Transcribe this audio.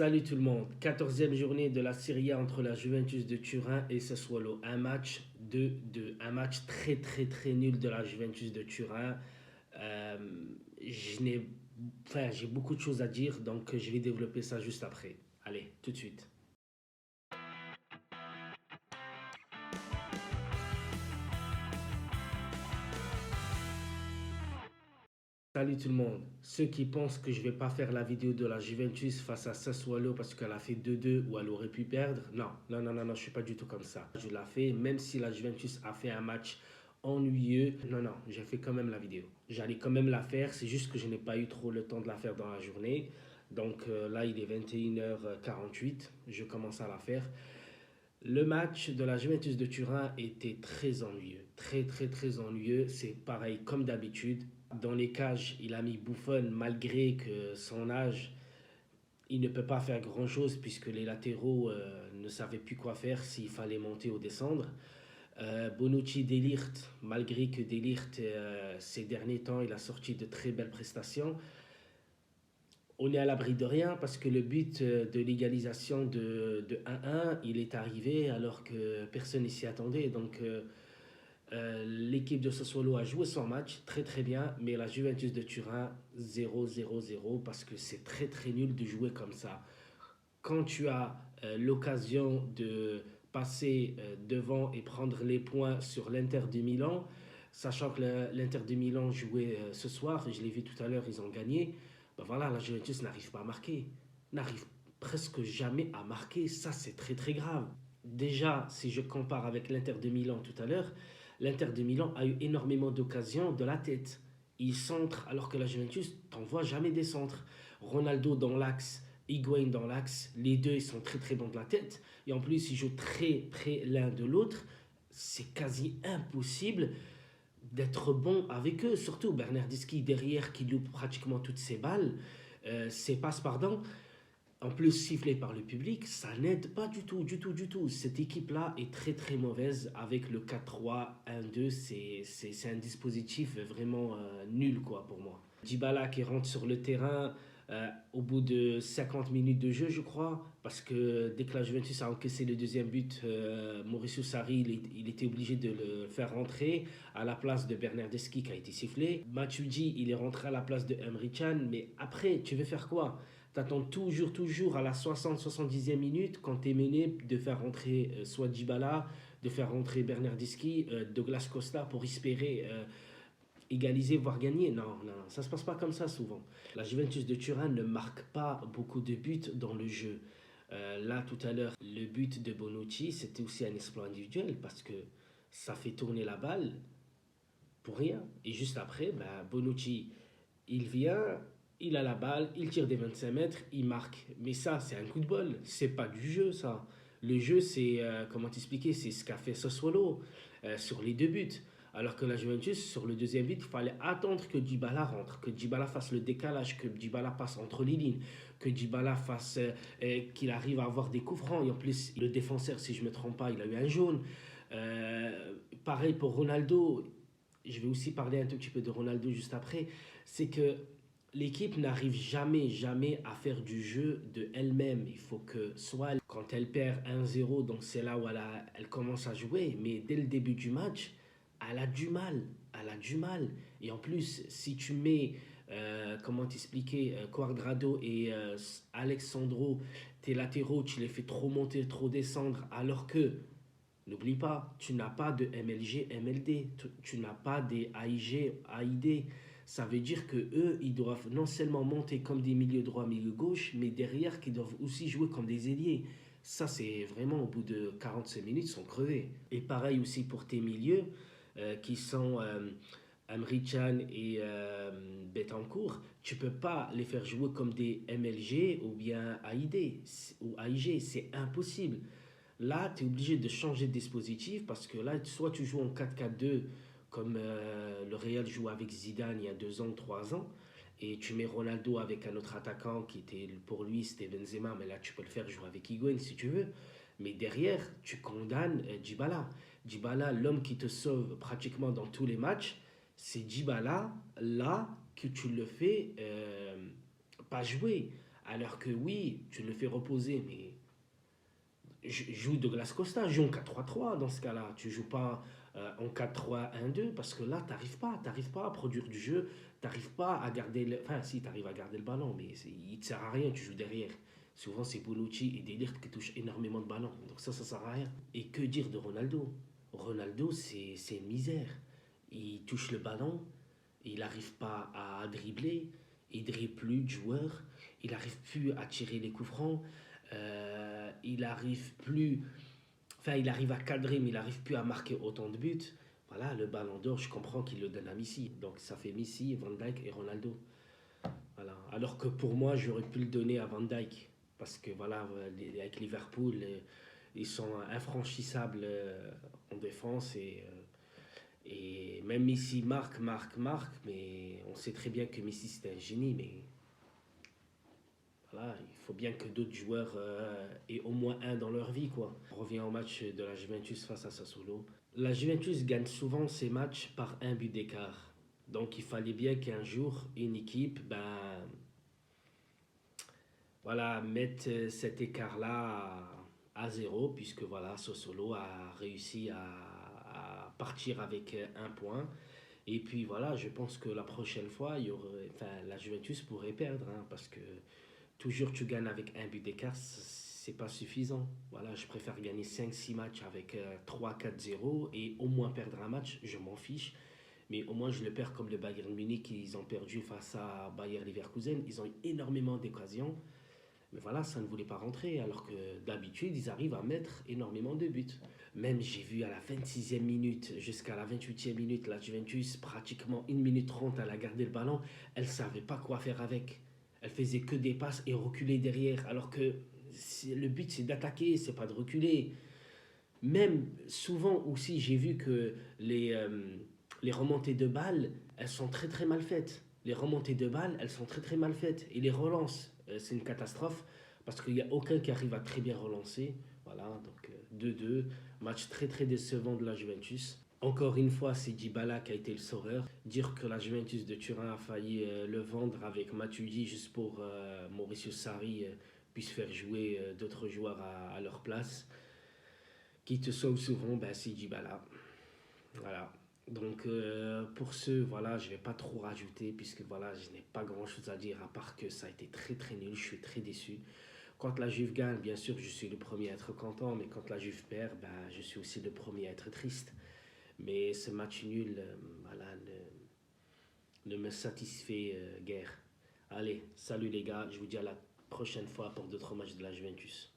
Salut tout le monde, 14e journée de la Serie A entre la Juventus de Turin et Sassuolo. Un match 2-2, un match très nul de la Juventus de Turin. Euh, je n'ai, j'ai beaucoup de choses à dire, donc je vais développer ça juste après. Allez, tout de suite. Salut tout le monde. Ceux qui pensent que je vais pas faire la vidéo de la Juventus face à Sassuolo parce qu'elle a fait 2-2 ou elle aurait pu perdre, non, je suis pas du tout comme ça. Je l'ai fait, même si la Juventus a fait un match ennuyeux. Non, j'ai fait quand même la vidéo. J'allais quand même la faire, c'est juste que je n'ai pas eu trop le temps de la faire dans la journée. Donc là, il est 21h48, je commence à la faire. Le match de la Juventus de Turin était très ennuyeux, très ennuyeux. C'est pareil comme d'habitude. Dans les cages, il a mis Buffon malgré que son âge, il ne peut pas faire grand-chose puisque les latéraux ne savaient plus quoi faire s'il fallait monter ou descendre. Bonucci, De Ligt, malgré que De Ligt, ces derniers temps, il a sorti de très belles prestations. On est à l'abri de rien parce que le but de l'égalisation de 1-1, il est arrivé alors que personne ne s'y attendait. Donc l'équipe de Sassuolo a joué son match très bien, mais la Juventus de Turin 0-0-0 parce que c'est très nul de jouer comme ça. Quand tu as l'occasion de passer devant et prendre les points sur l'Inter de Milan, sachant que l'Inter de Milan jouait ce soir, je l'ai vu tout à l'heure, ils ont gagné, ben voilà, la Juventus n'arrive pas à marquer, n'arrive presque jamais à marquer, ça c'est très grave. Déjà, si je compare avec l'Inter de Milan tout à l'heure, l'Inter de Milan a eu énormément d'occasions de la tête. Ils centrent alors que la Juventus t'envoie jamais des centres. Ronaldo dans l'axe, Higuain dans l'axe, les deux ils sont très bons de la tête. Et en plus, ils jouent très près l'un de l'autre. C'est quasi impossible d'être bon avec eux. Surtout Bernardeschi derrière qui loupe pratiquement toutes ses balles. Ses passes, pardon. En plus, sifflé par le public, ça n'aide pas du tout. Cette équipe-là est très mauvaise avec le 4-3-1-2. C'est un dispositif vraiment nul quoi pour moi. Dybala qui rentre sur le terrain au bout de 50 minutes de jeu, je crois, parce que dès que la Juventus a encaissé le deuxième but, Mauricio Sarri, il était obligé de le faire rentrer à la place de Bernardeschi qui a été sifflé. Matuidi, il est rentré à la place de Emre Can, mais après, tu veux faire quoi? T'attends toujours à la 60-70e minute quand t'es mené de faire rentrer soit Dybala, de faire rentrer Bernardeschi, Douglas Costa pour espérer égaliser, voire gagner. Non, ça se passe pas comme ça souvent. La Juventus de Turin ne marque pas beaucoup de buts dans le jeu. Là, tout à l'heure, le but de Bonucci, c'était aussi un exploit individuel parce que ça fait tourner la balle pour rien. Et juste après, bah, Bonucci, il vient, il a la balle, il tire des 25 mètres, il marque. Mais ça, c'est un coup de bol. C'est pas du jeu, ça. Le jeu, c'est, comment t'expliquer, c'est ce qu'a fait Sassuolo sur les deux buts. Alors que la Juventus, sur le deuxième but, il fallait attendre que Dybala rentre, que Dybala fasse le décalage, que Dybala passe entre les lignes, que Dybala fasse, qu'il arrive à avoir des coups francs. Et en plus, le défenseur, si je ne me trompe pas, il a eu un jaune. Pareil pour Ronaldo. Je vais aussi parler un tout petit peu de Ronaldo juste après. C'est que l'équipe n'arrive jamais à faire du jeu de elle-même. Il faut que soit quand elle perd 1-0, donc c'est là où elle commence à jouer, mais dès le début du match, elle a du mal. Elle a du mal. Et en plus, si tu mets, comment t'expliquer, Cuadrado et Alexandro, tes latéraux, tu les fais trop monter, trop descendre, alors que n'oublie pas, tu n'as pas de MLG, MLD, tu n'as pas des AIG, AID. Ça veut dire que eux, ils doivent non seulement monter comme des milieux droits, milieux gauche, mais derrière, qu'ils doivent aussi jouer comme des ailiers. Ça, c'est vraiment au bout de 45 minutes, ils sont crevés. Et pareil aussi pour tes milieux, qui sont Emre Can et Betancourt. Tu peux pas les faire jouer comme des MLG ou bien AID ou AIG. C'est impossible. Là, tu es obligé de changer de dispositif parce que là, soit tu joues en 4-4-2 comme le Real joue avec Zidane il y a 2 ans, 3 ans, et tu mets Ronaldo avec un autre attaquant qui était pour lui, c'était Benzema, mais là tu peux le faire jouer avec Higuain si tu veux. Mais derrière, tu condamnes Dybala. Dybala, l'homme qui te sauve pratiquement dans tous les matchs, c'est Dybala là que tu le fais pas jouer. Alors que oui, tu le fais reposer, mais joue Douglas Costa, joue en 4-3-3 dans ce cas-là. Tu joues pas en 4-3-1-2 parce que là, t'arrives pas à produire du jeu, t'arrives pas à garder le... Enfin, si, t'arrives à garder le ballon, mais il te sert à rien, tu joues derrière. Souvent, c'est Bonucci et Delirte qui touchent énormément de ballons. Donc ça sert à rien. Et que dire de Ronaldo? Ronaldo, c'est une misère. Il touche le ballon, il n'arrive pas à dribbler, il dribble plus de joueurs, il n'arrive plus à tirer les coups francs, il arrive plus, enfin il arrive à cadrer, mais il n'arrive plus à marquer autant de buts. Voilà, le ballon d'or, je comprends qu'il le donne à Messi. Donc ça fait Messi, Van Dijk et Ronaldo. Voilà. Alors que pour moi, j'aurais pu le donner à Van Dijk. Parce que voilà, avec Liverpool, ils sont infranchissables en défense et même Messi marque, mais on sait très bien que Messi c'est un génie, mais voilà, il faut bien que d'autres joueurs aient au moins un dans leur vie, quoi. On revient au match de la Juventus face à Sassuolo. La Juventus gagne souvent ses matchs par un but d'écart. Donc il fallait bien qu'un jour, une équipe, ben, voilà, mette cet écart-là à zéro, puisque voilà, Sassuolo a réussi à partir avec un point. Et puis voilà, je pense que la prochaine fois, enfin, la Juventus pourrait perdre, hein, parce que toujours tu gagnes avec un but d'écart, c'est pas suffisant. Voilà, je préfère gagner 5-6 matchs avec 3-4-0 et au moins perdre un match, je m'en fiche. Mais au moins je le perds comme le Bayern Munich, ils ont perdu face à Bayer Leverkusen. Ils ont eu énormément d'occasions. Mais voilà, ça ne voulait pas rentrer, alors que d'habitude, ils arrivent à mettre énormément de buts. Même j'ai vu à la 26e minute jusqu'à la 28e minute, la Juventus, pratiquement 1 minute 30, elle a gardé le ballon. Elle ne savait pas quoi faire avec. Elle faisait que des passes et reculer derrière, alors que le but c'est d'attaquer, c'est pas de reculer. Même souvent aussi, j'ai vu que les remontées de balles, elles sont très très mal faites. Les remontées de balles, elles sont très très mal faites. Et les relances, c'est une catastrophe parce qu'il n'y a aucun qui arrive à très bien relancer. Voilà, donc 2-2, match très très décevant de la Juventus. Encore une fois, c'est Dybala qui a été le sauveur. Dire que la Juventus de Turin a failli le vendre avec Matuidi juste pour Mauricio Sarri puisse faire jouer d'autres joueurs à leur place. Qui te sauve souvent, ben, c'est Dybala. Voilà. Donc pour ce, voilà, je vais pas trop rajouter puisque voilà, je n'ai pas grand chose à dire à part que ça a été très très nul, je suis très déçu. Quand la Juve gagne, bien sûr, je suis le premier à être content, mais quand la Juve perd, ben, je suis aussi le premier à être triste. Mais ce match nul, voilà, ne me satisfait guère. Allez, salut les gars, je vous dis à la prochaine fois pour d'autres matchs de la Juventus.